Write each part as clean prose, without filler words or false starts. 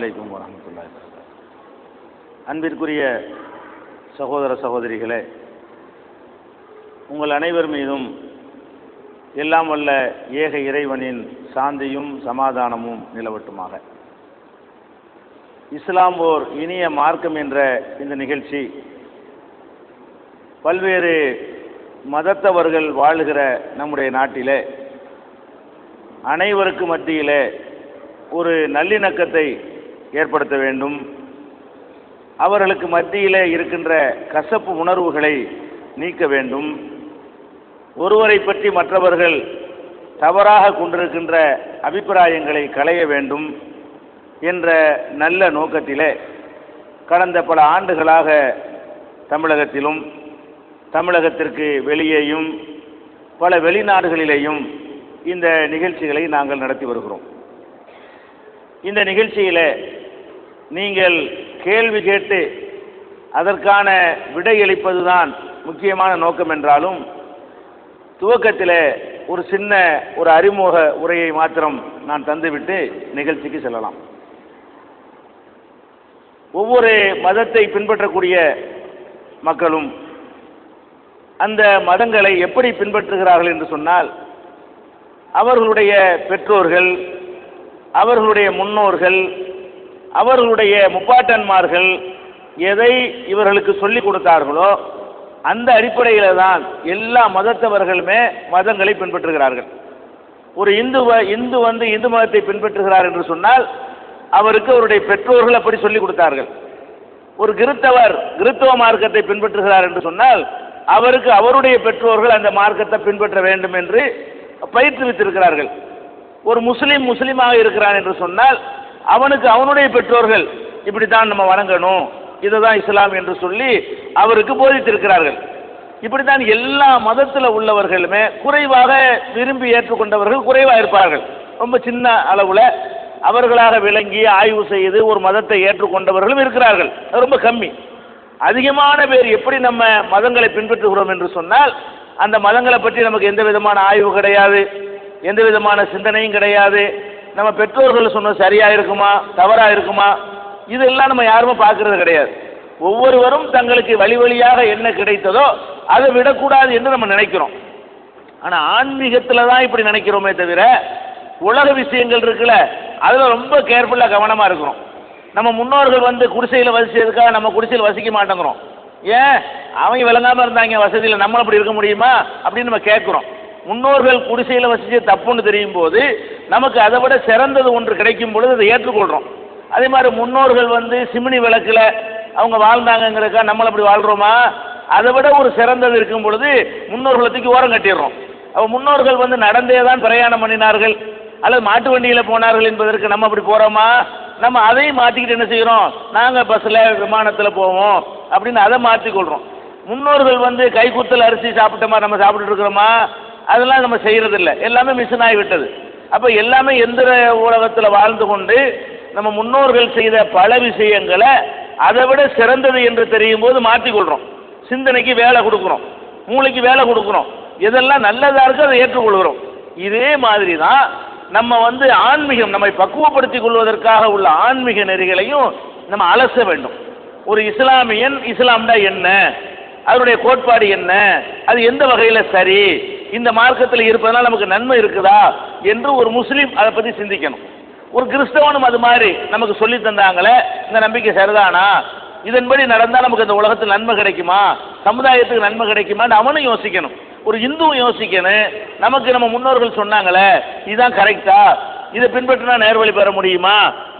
அலைக்கும் வரஹ்மத்துல்லாஹி வபரகாத்துஹு. அன்பிற்குரிய சகோதர சகோதரிகளே, உங்கள் அனைவர் மீதும் எல்லாம் வல்ல ஏக இறைவனின் சாந்தியும் சமாதானமும் நிலவட்டுமாக. இஸ்லாம் ஓர் இனிய மார்க்கம் என்ற இந்த நிகழ்ச்சி பல்வேறு மதத்தவர்கள் வாழுகிற நம்முடைய நாட்டிலே அனைவருக்கு மத்தியிலே ஒரு நல்லிணக்கத்தை ஏற்படுத்த வேண்டும், அவர்களுக்கு மத்தியிலே இருக்கின்ற கசப்பு உணர்வுகளை நீக்க வேண்டும், ஒருவரை பற்றி மற்றவர்கள் தவறாக கொண்டிருக்கின்ற அபிப்பிராயங்களை களைய வேண்டும் என்ற நல்ல நோக்கத்திலே கடந்த பல ஆண்டுகளாக தமிழகத்திலும் தமிழகத்திற்கு வெளியேயும் பல வெளிநாடுகளிலேயும் இந்த நிகழ்ச்சிகளை நாங்கள் நடத்தி வருகிறோம். இந்த நிகழ்ச்சியில் நீங்கள் கேள்வி கேட்டு அதற்கான விடையளிப்பதுதான் முக்கியமான நோக்கம் என்றாலும், துவக்கத்தில் ஒரு சின்ன அறிமுக உரையை மாத்திரம் நான் தந்துவிட்டு நிகழ்ச்சிக்கு செல்லலாம். ஒவ்வொரு மதத்தை பின்பற்றக்கூடிய மக்களும் அந்த மதங்களை எப்படி பின்பற்றுகிறார்கள் என்று சொன்னால், அவர்களுடைய பெற்றோர்கள், அவர்களுடைய முன்னோர்கள், அவர்களுடைய முப்பாட்டன்மார்கள் எதை இவர்களுக்கு சொல்லிக் கொடுத்தார்களோ அந்த அடிப்படையில் தான் எல்லா மதத்தவர்களுமே மதங்களை பின்பற்றுகிறார்கள். ஒரு இந்து வந்து இந்து மதத்தை பின்பற்றுகிறார் என்று சொன்னால் அவருக்கு அவருடைய பெற்றோர்கள் அப்படி சொல்லிக் கொடுத்தார்கள். ஒரு கிறித்தவர் கிறித்தவ மார்க்கத்தை பின்பற்றுகிறார் என்று சொன்னால் அவருக்கு அவருடைய பெற்றோர்கள் அந்த மார்க்கத்தை பின்பற்ற வேண்டும் என்று பயிற்றுவித்திருக்கிறார்கள். ஒரு முஸ்லீமாக இருக்கிறான் என்று சொன்னால் அவனுக்கு அவனுடைய பெற்றோர்கள் இப்படித்தான் நம்ம வணங்கணும், இதுதான் இஸ்லாம் என்று சொல்லி அவருக்கு போதித்திருக்கிறார்கள். இப்படித்தான் எல்லா மதத்தில் உள்ளவர்களுமே குறைவாக விரும்பி ஏற்றுக்கொண்டவர்கள் குறைவாக இருப்பார்கள். ரொம்ப சின்ன அளவில் அவர்களாக விளங்கி ஆய்வு செய்து ஒரு மதத்தை ஏற்றுக்கொண்டவர்களும் இருக்கிறார்கள், அது ரொம்ப கம்மி. அதிகமான பேர் எப்படி நம்ம மதங்களை பின்பற்றுகிறோம் என்று சொன்னால், அந்த மதங்களை பற்றி நமக்கு எந்த விதமான ஆய்வு கிடையாது, எந்த விதமான சிந்தனையும் கிடையாது. நம்ம பெற்றோர்கள் சொன்னது சரியாக இருக்குமா தவறாக இருக்குமா இதெல்லாம் நம்ம யாருமே பார்க்கறது கிடையாது. ஒவ்வொருவரும் தங்களுக்கு வழியாக என்ன கிடைத்ததோ அதை விடக்கூடாது என்று நம்ம நினைக்கிறோம். ஆனால் ஆன்மீகத்தில் தான் இப்படி நினைக்கிறோமே தவிர உலக விஷயங்கள் இருக்குல்ல அதில் ரொம்ப கேர்ஃபுல்லாக கவனமாக இருக்கிறோம். நம்ம முன்னோர்கள் வந்து குடிசையில் வசிச்சதுக்காக நம்ம குடிசையில் வசிக்க மாட்டேங்கிறோம். ஏன் அவங்க விளங்காமல் இருந்தாங்க வசதியில், நம்மளும் அப்படி இருக்க முடியுமா அப்படின்னு நம்ம கேட்குறோம். முன்னோர்கள் குடிசையில் வசிச்சது தப்புன்னு தெரியும் போது நமக்கு அதை விட சிறந்தது ஒன்று கிடைக்கும் பொழுது அதை ஏற்றுக்கொள்கிறோம். அதே மாதிரி முன்னோர்கள் வந்து சிமினி விளக்கில் அவங்க வாழ்ந்தாங்கிறக்கா நம்மளை அப்படி வாழ்கிறோமா? அதை விட ஒரு சிறந்தது இருக்கும் பொழுது முன்னோர்களை தூக்கி ஓரம் கட்டிடுறோம். அவள் முன்னோர்கள் வந்து நடந்தே தான் பிரயாணம் பண்ணினார்கள் அல்லது மாட்டு வண்டியில் போனார்கள் என்பதற்கு நம்ம அப்படி போகிறோமா? நம்ம அதையும் மாற்றிக்கிட்டு என்ன செய்கிறோம், நாங்கள் பஸ்ஸில் விமானத்தில் போவோம் அப்படின்னு அதை மாற்றிக்கொள்கிறோம். முன்னோர்கள் வந்து கைக்குத்தல் அரிசி சாப்பிட்ட மாதிரி நம்ம சாப்பிட்டுட்டு இருக்கிறோமா? அதெல்லாம் நம்ம செய்கிறதில்ல, எல்லாமே மிஷின் ஆகிவிட்டது. அப்போ எல்லாமே எந்திர உலகத்தில் வாழ்ந்து கொண்டு நம்ம முன்னோர்கள் செய்த பல விஷயங்களை அதை விட சிறந்தது என்று தெரியும் போது மாற்றிக்கொள்கிறோம். சிந்தனைக்கு வேலை கொடுக்குறோம், மூளைக்கு வேலை கொடுக்குறோம், எதெல்லாம் நல்லதாக இருக்கோ அதை ஏற்றுக்கொள்கிறோம். இதே மாதிரி தான் நம்ம வந்து ஆன்மீகம் நம்மை பக்குவப்படுத்திக் கொள்வதற்காக உள்ள ஆன்மீக நெறிகளையும் நம்ம அலச வேண்டும். ஒரு இஸ்லாமியன் இஸ்லாம்டா என்ன, அதனுடைய கோட்பாடு என்ன, அது எந்த வகையில் சரி, இந்த மார்க்கத்தில் இருப்பதனால் நமக்கு நன்மை இருக்குதா என்று ஒரு முஸ்லீம் அதை பற்றி சிந்திக்கணும். ஒரு கிறிஸ்தவனும் அது மாதிரி நமக்கு சொல்லி தந்தாங்களே இந்த நம்பிக்கை சரிதானா, இதன்படி நடந்தால் நமக்கு இந்த உலகத்தில் நன்மை கிடைக்குமா, சமுதாயத்துக்கு நன்மை கிடைக்குமான்னு அவனும் யோசிக்கணும். ஒரு இந்துவும் யோசிக்கணும், நமக்கு நம்ம முன்னோர்கள் சொன்னாங்களே இதுதான் கரெக்டா, இதை பின்பற்றினா நேர்வழி பெற முடியுமா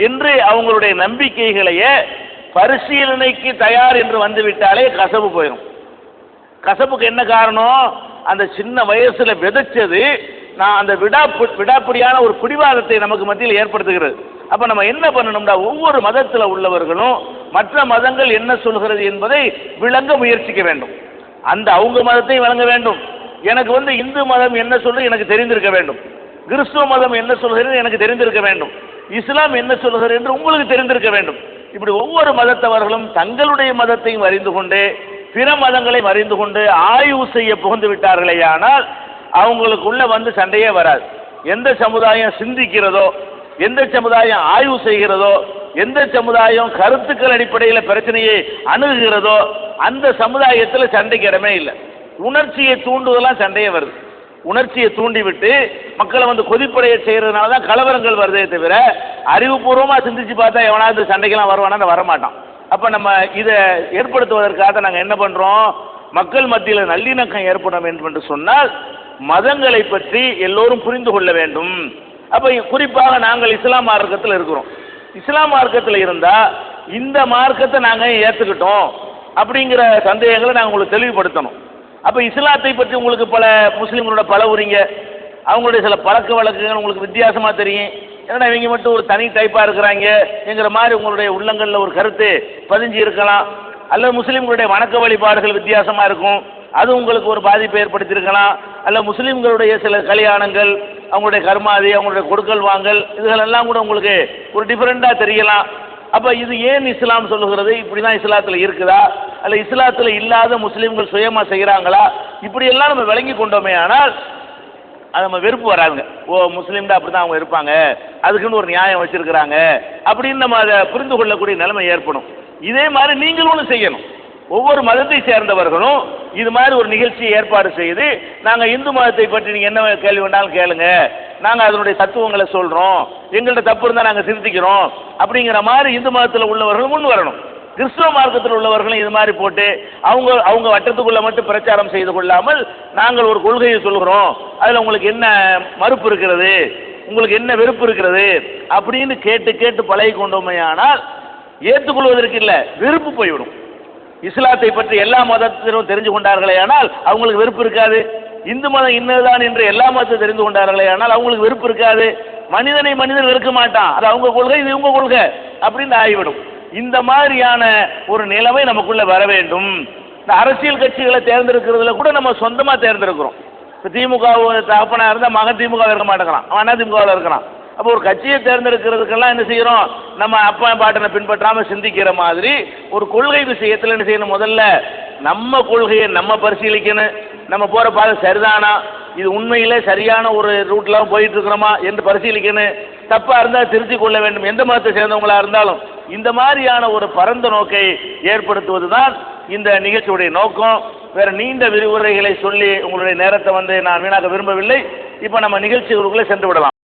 என்று அவங்களுடைய நம்பிக்கைகளையே பரிசீலனைக்கு தயார் என்று வந்துவிட்டாலே கசப்பு போயிடும். கசப்புக்கு என்ன காரணம், அந்த சின்ன வயசுல விதைச்சது நான் அந்த விடாப்பிடியான ஒரு பிடிவாதத்தை நமக்கு மத்தியில் ஏற்படுத்துகிறது. அப்ப நம்ம என்ன பண்ணணும்னா, ஒவ்வொரு மதத்தில் உள்ளவர்களும் மற்ற மதங்கள் என்ன சொல்கிறது என்பதை விளங்க முயற்சிக்க வேண்டும். அந்த அவங்க மதத்தையும் வழங்க வேண்டும். எனக்கு வந்து இந்து மதம் என்ன சொல்றது எனக்கு தெரிந்திருக்க வேண்டும், கிறிஸ்துவ மதம் என்ன சொல்கிறது எனக்கு தெரிந்திருக்க வேண்டும், இஸ்லாம் என்ன சொல்கிறது என்று உங்களுக்கு தெரிந்திருக்க வேண்டும். இப்படி ஒவ்வொரு மதத்தவர்களும் தங்களுடைய மதத்தையும் அறிந்து கொண்டு பிற மதங்களை அறிந்து கொண்டு ஆய்வு செய்ய புகுந்து விட்டார்களே ஆனால் அவங்களுக்குள்ள வந்து சண்டையே வராது. எந்த சமுதாயம் சிந்திக்கிறதோ, எந்த சமுதாயம் ஆய்வு செய்கிறதோ, எந்த சமுதாயம் கருத்துக்கள் அடிப்படையில் பிரச்சனையை அணுகுகிறதோ அந்த சமுதாயத்தில் சண்டைக்கு இடமே இல்லை. உணர்ச்சியை தூண்டுவதெல்லாம் சண்டையே வருது. உணர்ச்சியை தூண்டிவிட்டு மக்களை கொதிப்படைய செய்யறதுனால தான் கலவரங்கள் வருதே தவிர அறிவுபூர்வமாக சிந்திச்சு பார்த்தா எவனாவது சண்டைக்கெல்லாம் வருவானா வரமாட்டான். அப்போ நம்ம இதை ஏற்படுத்துவதற்காக நாங்கள் என்ன பண்ணுறோம், மக்கள் மத்தியில் நல்லிணக்கம் ஏற்பட வேண்டும் என்று சொன்னால் மதங்களை பற்றி எல்லோரும் புரிந்து கொள்ள வேண்டும். அப்போ குறிப்பாக நாங்கள் இஸ்லாம் மார்க்கத்தில் இருக்கிறோம். இஸ்லாம் மார்க்கத்தில் இருந்தால் இந்த மார்க்கத்தை நாங்கள் ஏற்றுக்கிட்டோம் அப்படிங்கிற சந்தேகங்களை நாங்கள் உங்களுக்கு தெளிவுபடுத்தணும். அப்போ இஸ்லாத்தை பற்றி உங்களுக்கு பல முஸ்லீம்களோட பழகுறீங்க, அவங்களுடைய சில பழக்க வழக்கங்கள் உங்களுக்கு வித்தியாசமாக தெரியும். ஏன்னா இவங்க மட்டும் ஒரு தனி டைப்பாக இருக்கிறாங்க என்கிற மாதிரி உங்களுடைய உள்ளங்களில் ஒரு கருத்து பதிஞ்சு இருக்கலாம். அல்லது முஸ்லீம்களுடைய வணக்க வழிபாடுகள் வித்தியாசமாக இருக்கும், அது உங்களுக்கு ஒரு பாதிப்பை ஏற்படுத்தியிருக்கலாம். அல்ல முஸ்லீம்களுடைய சில கல்யாணங்கள், அவங்களுடைய கர்மாதி, அவங்களுடைய கொடுக்கல் வாங்கல், இதுகளெல்லாம் கூட உங்களுக்கு ஒரு டிஃப்ரெண்ட்டாக தெரியலாம். அப்போ இது ஏன் இஸ்லாம் சொல்லுகிறது, இப்படி தான் இஸ்லாத்தில் இருக்குதா, அல்ல இஸ்லாத்தில் இல்லாத முஸ்லீம்கள் சுயமாக செய்கிறாங்களா, இப்படியெல்லாம் நம்ம விளங்கி கொண்டோமே ஆனால் அது நம்ம வெறுப்பு வராதுங்க. ஓ முஸ்லீம் தான் அப்படி தான் அவங்க இருப்பாங்க, அதுக்குன்னு ஒரு நியாயம் வச்சிருக்கிறாங்க அப்படின்னு நம்ம அதை புரிந்து கொள்ளக்கூடிய நிலைமை ஏற்படும். இதே மாதிரி நீங்களும் ஒன்று செய்யணும். ஒவ்வொரு மதத்தை சேர்ந்தவர்களும் இது மாதிரி ஒரு நிகழ்ச்சியை ஏற்பாடு செய்து நாங்கள் இந்து மதத்தை பற்றி நீங்கள் என்ன கேள்வி வேண்டாலும் கேளுங்க, நாங்கள் அதனுடைய தத்துவங்களை சொல்கிறோம், எங்கள்கிட்ட தப்பு இருந்தால் நாங்கள் திருத்திக்கிறோம் அப்படிங்கிற மாதிரி இந்து மதத்தில் உள்ளவர்கள் முன் வரணும். கிறிஸ்துவ மார்க்கத்தில் உள்ளவர்களும் இது மாதிரி போட்டு அவங்க வட்டத்துக்குள்ளே மட்டும் பிரச்சாரம் செய்து கொள்ளாமல் நாங்கள் ஒரு கொள்கையை சொல்கிறோம், அதில் உங்களுக்கு என்ன மறுப்பு இருக்கிறது, உங்களுக்கு என்ன வெறுப்பு இருக்கிறது அப்படின்னு கேட்டு கேட்டு பழகி கொண்டோமே ஆனால் ஏற்றுக்கொள்வதற்கு இல்லை, வெறுப்பு போய்விடும். இஸ்லாத்தை பற்றி எல்லா மதத்திலும் தெரிஞ்சு கொண்டார்களே ஆனால் அவங்களுக்கு வெறுப்பு இருக்காது. இந்து மதம் இன்னதுதான் என்று எல்லா மதத்தையும் தெரிந்து கொண்டார்களே ஆனால் அவங்களுக்கு வெறுப்பு இருக்காது. மனிதனை மனிதன் வெறுக்க மாட்டான், அது அவங்க கொள்கை இது இவங்க கொள்கை அப்படின்னு ஆகிவிடும். இந்த மாதிரியான ஒரு நிலைமை நமக்குள்ள வர வேண்டும். இந்த அரசியல் கட்சிகளை தேர்ந்தெடுக்கிறதுல கூட நம்ம சொந்தமாக தேர்ந்தெடுக்கிறோம். இப்போ திமுக தகப்பனாக இருந்தால் மகன் திமுக இருக்க மாட்டேங்கிறான், அவன் அதிமுகவில் இருக்கிறான். அப்போ ஒரு கட்சியை தேர்ந்தெடுக்கிறதுக்கெல்லாம் என்ன செய்கிறோம், நம்ம அப்பா பாட்டனை பின்பற்றாமல் சிந்திக்கிற மாதிரி ஒரு கொள்கை விஷயத்தில் என்ன செய்யணும், முதல்ல நம்ம கொள்கையை நம்ம பரிசீலிக்கணும். நம்ம போகிற பாதை சரிதானா, இது உண்மையிலே சரியான ஒரு ரூட்லாம் போயிட்டு இருக்கிறோமா என்று பரிசீலிக்கணும். தப்பாக இருந்தால் திருத்தி கொள்ள வேண்டும், எந்த மதத்தை சேர்ந்தவங்களாக இருந்தாலும். இந்த மாதிரியான ஒரு பரந்த நோக்கை ஏற்படுத்துவது தான் இந்த நிகழ்ச்சியுடைய நோக்கம். வேறு நீண்ட விரிவுரைகளை சொல்லி உங்களுடைய நேரத்தை நான் வீணாக்க விரும்பவில்லை. இப்போ நம்ம நிகழ்ச்சிகளுக்குள்ளே சென்று விடலாம்.